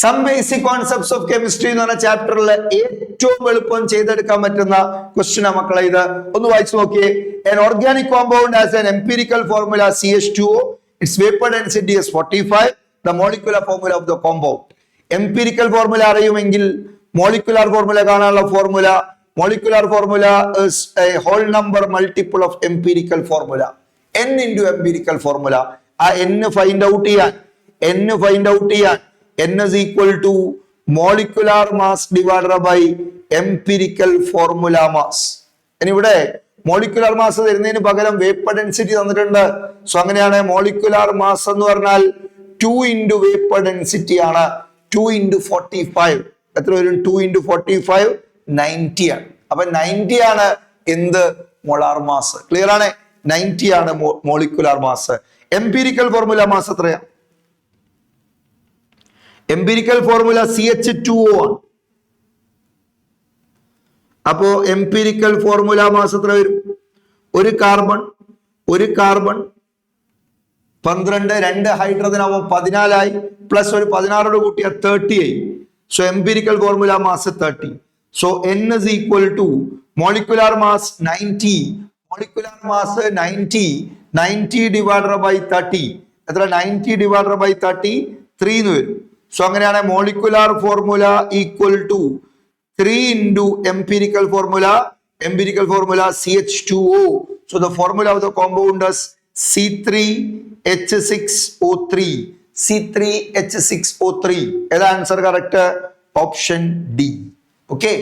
Some basic concepts of chemistry എന്ന് പറഞ്ഞ ചാപ്റ്ററിൽ ഏറ്റവും എളുപ്പം ചെയ്തെടുക്കാൻ പറ്റുന്ന ക്വസ്റ്റ്യൻ മക്കളെ ഇത് ഒന്ന് വായിച്ചു നോക്കിയേ. An organic compound has an empirical formula CH2O, its vapor density is 45, the molecular formula of the compound. Empirical formula അറിയുമെങ്കിൽ molecular formula കാണാനുള്ള molecular formula is a whole number multiple of empirical formula. N into empirical formula. ആ n find out ചെയ്യാൻ n is equal to molecular mass divided by empirical formula mass. ഇനി ഇവിടെ molecular mass തരുന്നതിന് പകരം vapor density തന്നിട്ടുണ്ട്. So അങ്ങനെയാണ് molecular mass എന്ന് പറഞ്ഞാൽ 2 into vapor density ആണ്. 2 into 45 എത്ര വരും? 2 into 45 90 ആണ്. അപ്പൊ 90 ആണ് എന്ത്? molar mass. ക്ലിയർ ആണ്? 90 ആണ് molecular mass. empirical formula mass എത്രയാ? empirical formula CH2O ആണ്. അപ്പോ empirical formula mass എത്ര വരും? ഒരു കാർബൺ 12 2 ഹൈഡ്രജൻ ആവുമ്പോൾ 14 ആയി, പ്ലസ് ഒരു 16 കൂട്ടിയ 30 ആയി. So empirical formula mass 30. So n is equal to molecular mass 90. molecular mass 90 divided by 30 എത്ര? 90 divided by 30 3 എന്ന് വരും. സോ അങ്ങനെയാണ് molecular formula equal to 3 into empirical formula CH2O. So the formula of the compound is C3H6O3. C3H6O3. ഏതാ answer? Correct option D. Okay.